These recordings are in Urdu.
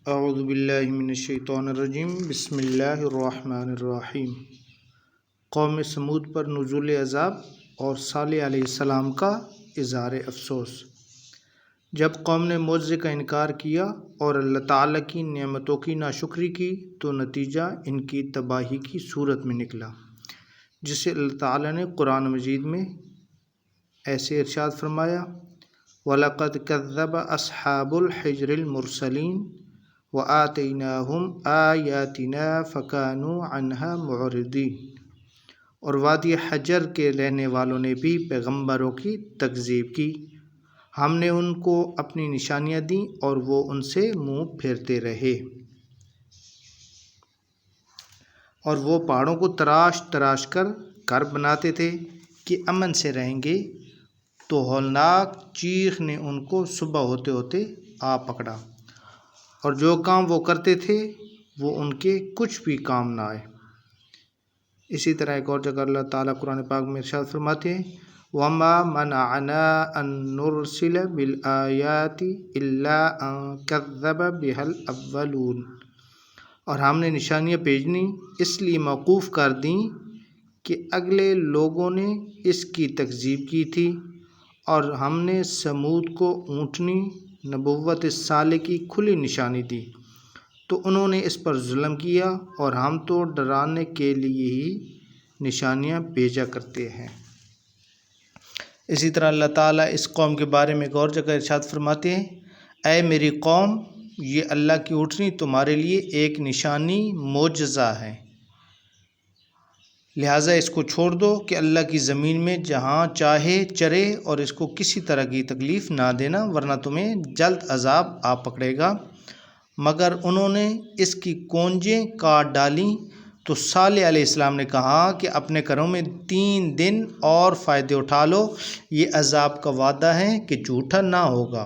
اعوذ باللہ من الشیطان الرجیم بسم اللہ الرحمن الرحیم۔ قوم سمود پر نزول عذاب اور صالح علیہ السلام کا اظہار افسوس۔ جب قوم نے معجزے کا انکار کیا اور اللہ تعالیٰ کی نعمتوں کی ناشکری کی تو نتیجہ ان کی تباہی کی صورت میں نکلا، جسے اللہ تعالیٰ نے قرآن مجید میں ایسے ارشاد فرمایا: وَلَقَدْ كَذَّبَ أَصْحَابُ الْحِجْرِ الْمُرْسَلِينَ وَآتَيْنَاهُمْ آيَاتِنَا فَكَانُوا عَنْهَا مُعْرِضِينَ۔ اور وادی حجر کے رہنے والوں نے بھی پیغمبروں کی تکذیب کی، ہم نے ان کو اپنی نشانیاں دیں اور وہ ان سے منہ پھیرتے رہے، اور وہ پہاڑوں کو تراش تراش کر گھر بناتے تھے کہ امن سے رہیں گے، تو ہولناک چیخ نے ان کو صبح ہوتے ہوتے آ پکڑا، اور جو کام وہ کرتے تھے وہ ان کے کچھ بھی کام نہ آئے۔ اسی طرح ایک اور جگہ اللہ تعالیٰ قرآن پاک میں ارشاد فرماتے ہیں: وَمَا مَنَعَنَا أَن نُرْسِلَ بِالْآيَاتِ إِلَّا أَن كَذَّبَ بِهَا الْأَوَّلُونَ۔ اور ہم نے نشانیاں بھیجنی اس لیے موقوف کر دیں کہ اگلے لوگوں نے اس کی تکذیب کی تھی، اور ہم نے سمود کو اونٹنی نبوت صالح کی کھلی نشانی دی، تو انہوں نے اس پر ظلم کیا، اور ہم تو ڈرانے کے لیے ہی نشانیاں بھیجا کرتے ہیں۔ اسی طرح اللہ تعالیٰ اس قوم کے بارے میں ایک اور جگہ ارشاد فرماتے ہیں: اے میری قوم، یہ اللہ کی اونٹنی تمہارے لیے ایک نشانی معجزہ ہے، لہٰذا اس کو چھوڑ دو کہ اللہ کی زمین میں جہاں چاہے چرے، اور اس کو کسی طرح کی تکلیف نہ دینا، ورنہ تمہیں جلد عذاب آ پکڑے گا۔ مگر انہوں نے اس کی کونجیں کاٹ ڈالیں، تو صالح علیہ السلام نے کہا کہ اپنے گھروں میں 3 دن اور فائدے اٹھا لو، یہ عذاب کا وعدہ ہے کہ جھوٹا نہ ہوگا۔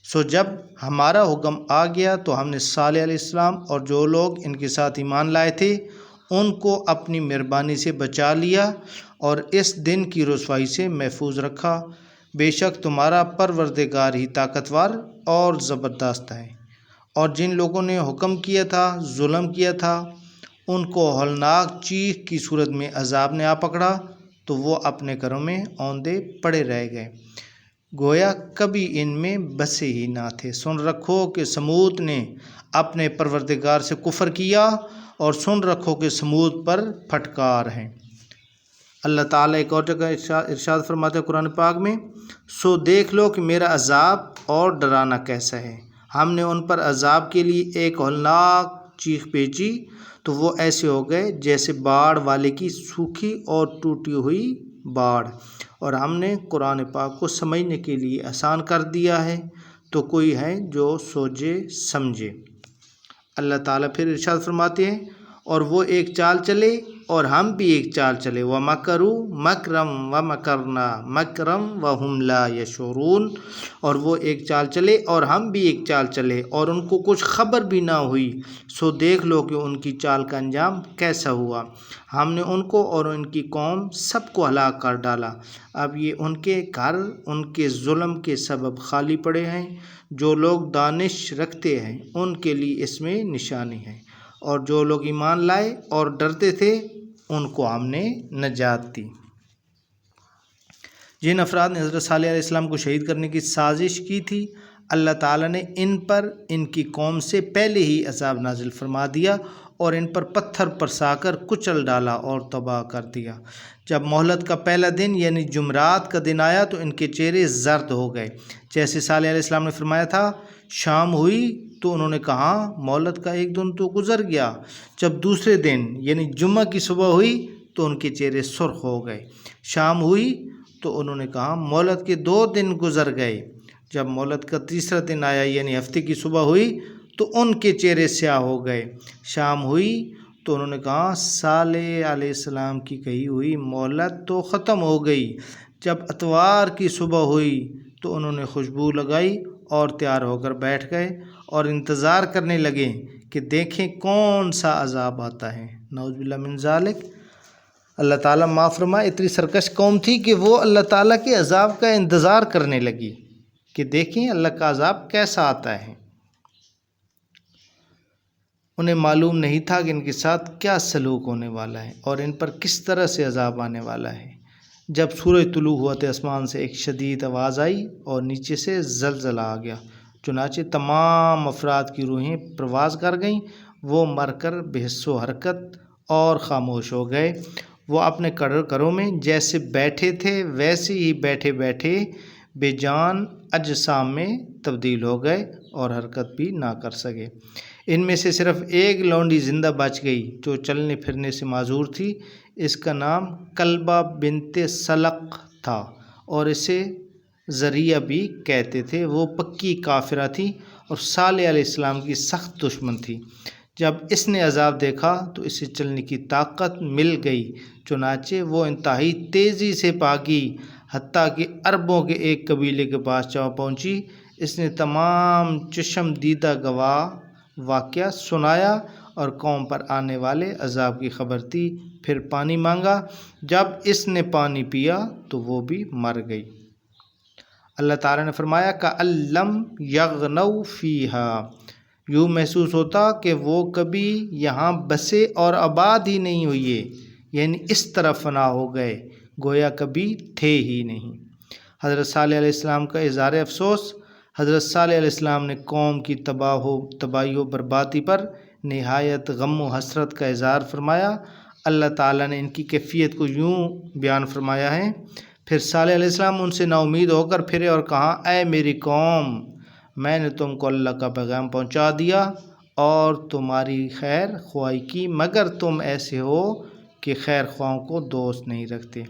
سو جب ہمارا حکم آ گیا تو ہم نے صالح علیہ السلام اور جو لوگ ان کے ساتھ ایمان لائے تھے ان کو اپنی مہربانی سے بچا لیا، اور اس دن کی رسوائی سے محفوظ رکھا۔ بے شک تمہارا پروردگار ہی طاقتور اور زبردست ہے۔ اور جن لوگوں نے حکم کیا تھا، ظلم کیا تھا، ان کو ہولناک چیخ کی صورت میں عذاب نے آ پکڑا، تو وہ اپنے گھروں میں اوندے پڑے رہ گئے، گویا کبھی ان میں بسے ہی نہ تھے۔ سن رکھو کہ سمود نے اپنے پروردگار سے کفر کیا، اور سن رکھو کہ سمود پر پھٹکار ہے۔ اللہ تعالیٰ ایک اور جگہ ارشاد فرماتے ہیں قرآن پاک میں: سو دیکھ لو کہ میرا عذاب اور ڈرانا کیسا ہے۔ ہم نے ان پر عذاب کے لیے ایک ہولناک چیخ بھیجی، تو وہ ایسے ہو گئے جیسے باڑ والے کی سوکھی اور ٹوٹی ہوئی باڑ۔ اور ہم نے قرآن پاک کو سمجھنے کے لیے آسان کر دیا ہے، تو کوئی ہے جو سوچے سمجھے۔ اللہ تعالیٰ پھر ارشاد فرماتے ہیں: اور وہ ایک چال چلے اور ہم بھی ایک چال چلے، وَمَكَرُوا مَكْرًا وَمَكَرْنَا مَكْرًا وَهُمْ لَا يَشْعُرُونَ۔ اور وہ ایک چال چلے اور ہم بھی ایک چال چلے، اور ان کو کچھ خبر بھی نہ ہوئی۔ سو دیکھ لو کہ ان کی چال کا انجام کیسا ہوا۔ ہم نے ان کو اور ان کی قوم سب کو ہلاک کر ڈالا۔ اب یہ ان کے گھر ان کے ظلم کے سبب خالی پڑے ہیں۔ جو لوگ دانش رکھتے ہیں ان کے لیے اس میں نشانی ہے، اور جو لوگ ایمان لائے اور ڈرتے تھے ان کو ہم نے نجات دی۔ جن افراد نے حضرت صالح علیہ السلام کو شہید کرنے کی سازش کی تھی، اللہ تعالیٰ نے ان پر ان کی قوم سے پہلے ہی عذاب نازل فرما دیا، اور ان پر پتھر برسا کر کچل ڈالا اور تباہ کر دیا۔ جب مہلت کا پہلا دن یعنی جمعرات کا دن آیا تو ان کے چہرے زرد ہو گئے، جیسے صالح علیہ السلام نے فرمایا تھا۔ شام ہوئی تو انہوں نے کہا مہلت کا ایک دن تو گزر گیا۔ جب دوسرے دن یعنی جمعہ کی صبح ہوئی تو ان کے چہرے سرخ ہو گئے۔ شام ہوئی تو انہوں نے کہا مہلت کے 2 دن گزر گئے۔ جب مہلت کا تیسرا دن آیا یعنی ہفتے کی صبح ہوئی تو ان کے چہرے سیاہ ہو گئے۔ شام ہوئی تو انہوں نے کہا صالح علیہ السلام کی کہی ہوئی مہلت تو ختم ہو گئی۔ جب اتوار کی صبح ہوئی تو انہوں نے خوشبو لگائی اور تیار ہو کر بیٹھ گئے، اور انتظار کرنے لگے کہ دیکھیں کون سا عذاب آتا ہے۔ نعوذ باللہ من ذالک۔ اللہ تعالیٰ معاف فرمائے، اتنی سرکش قوم تھی کہ وہ اللہ تعالیٰ کے عذاب کا انتظار کرنے لگی کہ دیکھیں اللہ کا عذاب کیسا آتا ہے۔ انہیں معلوم نہیں تھا کہ ان کے ساتھ کیا سلوک ہونے والا ہے اور ان پر کس طرح سے عذاب آنے والا ہے۔ جب سورج طلوع ہوا تو آسمان سے ایک شدید آواز آئی اور نیچے سے زلزلہ آ گیا، چنانچہ تمام افراد کی روحیں پرواز کر گئیں، وہ مر کر بے حس و حرکت اور خاموش ہو گئے۔ وہ اپنے گھروں میں جیسے بیٹھے تھے ویسے ہی بیٹھے بیٹھے بے جان اجسام میں تبدیل ہو گئے اور حرکت بھی نہ کر سکے۔ ان میں سے صرف ایک لونڈی زندہ بچ گئی جو چلنے پھرنے سے معذور تھی۔ اس کا نام کلبہ بنت سلق تھا اور اسے ذریعہ بھی کہتے تھے۔ وہ پکی کافرہ تھی اور صالح علیہ السلام کی سخت دشمن تھی۔ جب اس نے عذاب دیکھا تو اسے چلنے کی طاقت مل گئی، چنانچہ وہ انتہائی تیزی سے بھاگی حتیٰ کہ عربوں کے ایک قبیلے کے پاس جا پہنچی۔ اس نے تمام چشم دیدہ گواہ واقعہ سنایا اور قوم پر آنے والے عذاب کی خبر دی، پھر پانی مانگا۔ جب اس نے پانی پیا تو وہ بھی مر گئی۔ اللہ تعالیٰ نے فرمایا کَأَن لَّمْ يَغْنَوْا فِيهَا، یوں محسوس ہوتا کہ وہ کبھی یہاں بسے اور آباد ہی نہیں ہوئے، یعنی اس طرح فنا ہو گئے گویا کبھی تھے ہی نہیں۔ حضرت صالح علیہ السلام کا اظہار افسوس۔ حضرت صالح علیہ السلام نے قوم کی تباہی و بربادی پر نہایت غم و حسرت کا اظہار فرمایا۔ اللہ تعالیٰ نے ان کی کیفیت کو یوں بیان فرمایا ہے، پھر صالح علیہ السلام ان سے نا امید ہو کر پھرے اور کہا، اے میری قوم، میں نے تم کو اللہ کا پیغام پہنچا دیا اور تمہاری خیر خواہی کی، مگر تم ایسے ہو کہ خیر خواہوں کو دوست نہیں رکھتے۔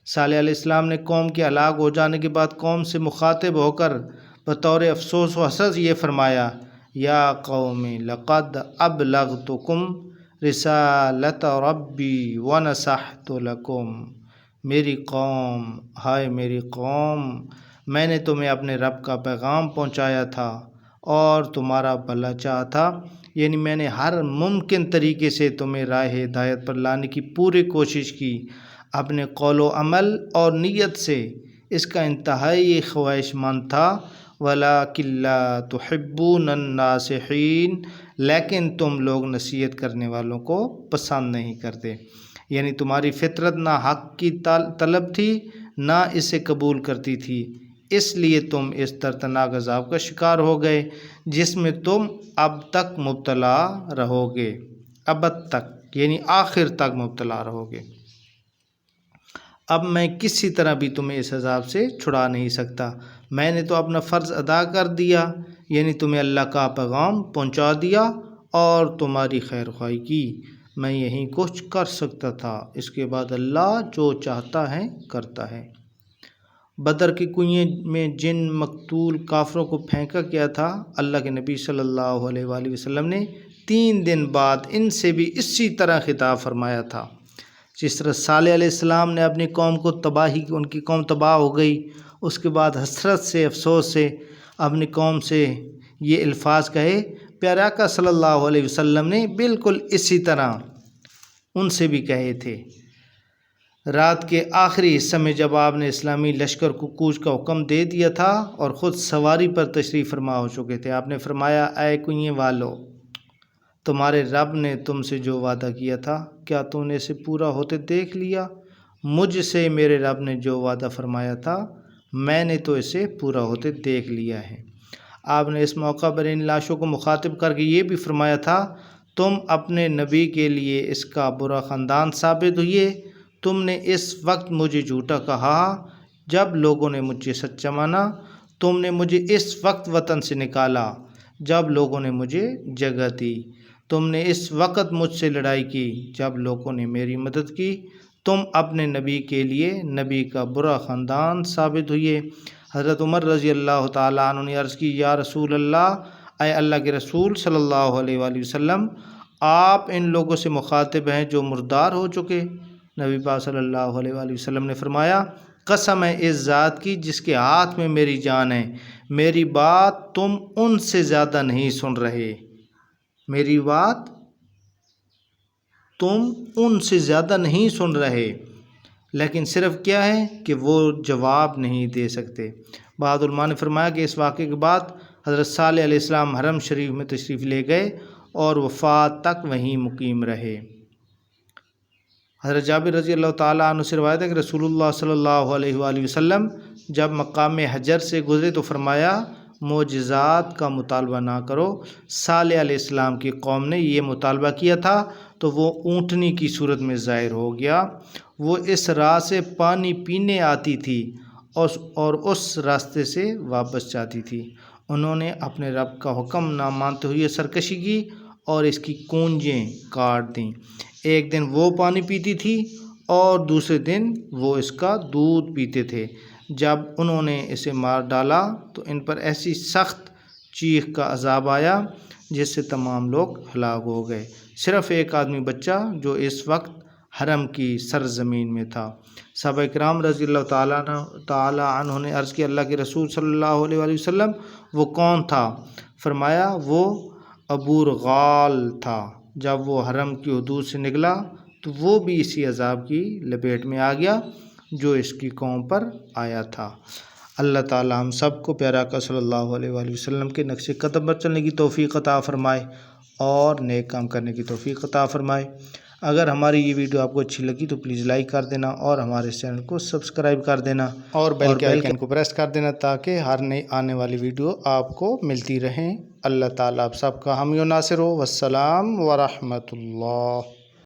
صالح علیہ السلام نے قوم کے ہلاک ہو جانے کے بعد قوم سے مخاطب ہو کر بطور افسوس و حسرت یہ فرمایا، یا قوم لقد ابلغتکم رسالۃ ربی ونصحت لکم، میری قوم، ہائے میری قوم، میں نے تمہیں اپنے رب کا پیغام پہنچایا تھا اور تمہارا بھلا چاہا تھا، یعنی میں نے ہر ممکن طریقے سے تمہیں راہ ہدایت پر لانے کی پوری کوشش کی، اپنے قول و عمل اور نیت سے اس کا انتہائی خواہش مند تھا، وَلَٰكِن لَّا تُحِبُّونَ النَّاصِحِينَ، لیکن تم لوگ نصیحت کرنے والوں کو پسند نہیں کرتے، یعنی تمہاری فطرت نہ حق کی طلب تھی نہ اسے قبول کرتی تھی، اس لیے تم اس دردناک عذاب کا شکار ہو گئے جس میں تم اب تک مبتلا رہو گے، ابد تک یعنی آخر تک مبتلا رہو گے۔ اب میں کسی طرح بھی تمہیں اس عذاب سے چھڑا نہیں سکتا، میں نے تو اپنا فرض ادا کر دیا، یعنی تمہیں اللہ کا پیغام پہنچا دیا اور تمہاری خیر خواہی کی، میں یہی کچھ کر سکتا تھا، اس کے بعد اللہ جو چاہتا ہے کرتا ہے۔ بدر کے کنویں میں جن مقتول کافروں کو پھینکا گیا تھا، اللہ کے نبی صلی اللہ علیہ وآلہ وسلم نے 3 دن بعد ان سے بھی اسی طرح خطاب فرمایا تھا۔ جس طرح صالح علیہ السلام نے اپنی قوم کو تباہی کی، ان کی قوم تباہ ہو گئی، اس کے بعد حسرت سے افسوس سے اپنی قوم سے یہ الفاظ کہے، پیارے آقا صلی اللہ علیہ وسلم نے بالکل اسی طرح ان سے بھی کہے تھے۔ رات کے آخری حصہ میں جب آپ نے اسلامی لشکر کو کوچ کا حکم دے دیا تھا اور خود سواری پر تشریف فرما ہو چکے تھے، آپ نے فرمایا، اے کنویں والو، تمہارے رب نے تم سے جو وعدہ کیا تھا کیا تم نے اسے پورا ہوتے دیکھ لیا؟ مجھ سے میرے رب نے جو وعدہ فرمایا تھا میں نے تو اسے پورا ہوتے دیکھ لیا ہے۔ آپ نے اس موقع پر ان لاشوں کو مخاطب کر کے یہ بھی فرمایا تھا، تم اپنے نبی کے لیے اس کا برا خاندان ثابت ہوئے، تم نے اس وقت مجھے جھوٹا کہا جب لوگوں نے مجھے سچا مانا، تم نے مجھے اس وقت وطن سے نکالا جب لوگوں نے مجھے جگہ دی، تم نے اس وقت مجھ سے لڑائی کی جب لوگوں نے میری مدد کی، تم اپنے نبی کے لیے نبی کا برا خاندان ثابت ہوئے۔ حضرت عمر رضی اللہ تعالیٰ عنہ نے عرض کی، یا رسول اللہ، اے اللہ کے رسول صلی اللہ علیہ وآلہ وسلم، آپ ان لوگوں سے مخاطب ہیں جو مردار ہو چکے؟ نبی پاک صلی اللہ علیہ وآلہ وسلم نے فرمایا، قسم ہے اس ذات کی جس کے ہاتھ میں میری جان ہے، میری بات تم ان سے زیادہ نہیں سن رہے، میری بات تم ان سے زیادہ نہیں سن رہے، لیکن صرف کیا ہے کہ وہ جواب نہیں دے سکتے۔ بعض علماء نے فرمایا کہ اس واقعے کے بعد حضرت صالح علیہ السلام حرم شریف میں تشریف لے گئے اور وفات تک وہیں مقیم رہے۔ حضرت جابر رضی اللہ تعالیٰ عنہ سے روایت ہے کہ رسول اللہ صلی اللہ علیہ وآلہ وسلم جب مقام حجر سے گزرے تو فرمایا معجزات کا مطالبہ نہ کرو۔ صالح علیہ السلام کی قوم نے یہ مطالبہ کیا تھا تو وہ اونٹنی کی صورت میں ظاہر ہو گیا۔ وہ اس راہ سے پانی پینے آتی تھی اور اس راستے سے واپس جاتی تھی۔ انہوں نے اپنے رب کا حکم نہ مانتے ہوئے سرکشی کی اور اس کی کونجیں کاٹ دیں۔ ایک دن وہ پانی پیتی تھی اور دوسرے دن وہ اس کا دودھ پیتے تھے۔ جب انہوں نے اسے مار ڈالا تو ان پر ایسی سخت چیخ کا عذاب آیا جس سے تمام لوگ ہلاک ہو گئے، صرف ایک آدمی بچا جو اس وقت حرم کی سرزمین میں تھا۔ صحابہ کرام رضی اللہ تعالیٰ عنہ نے عرض کیا اللہ کے رسول صلی اللہ علیہ وآلہ وسلم وہ کون تھا؟ فرمایا وہ ابو رغال تھا۔ جب وہ حرم کی حدود سے نکلا تو وہ بھی اسی عذاب کی لپیٹ میں آ گیا جو اس کی قوم پر آیا تھا۔ اللہ تعالی ہم سب کو پیارا آقا صلی اللہ علیہ وآلہ وسلم کے نقش قدم پر چلنے کی توفیق عطا فرمائے اور نیک کام کرنے کی توفیق عطا فرمائے۔ اگر ہماری یہ ویڈیو آپ کو اچھی لگی تو پلیز لائک کر دینا اور ہمارے اس چینل کو سبسکرائب کر دینا اور بیل کے آئیکن کو پریس کر دینا تاکہ ہر نئی آنے والی ویڈیو آپ کو ملتی رہیں۔ اللہ تعالیٰ آپ سب کا حامی و ناصر ہو۔ والسلام ورحمۃ اللہ۔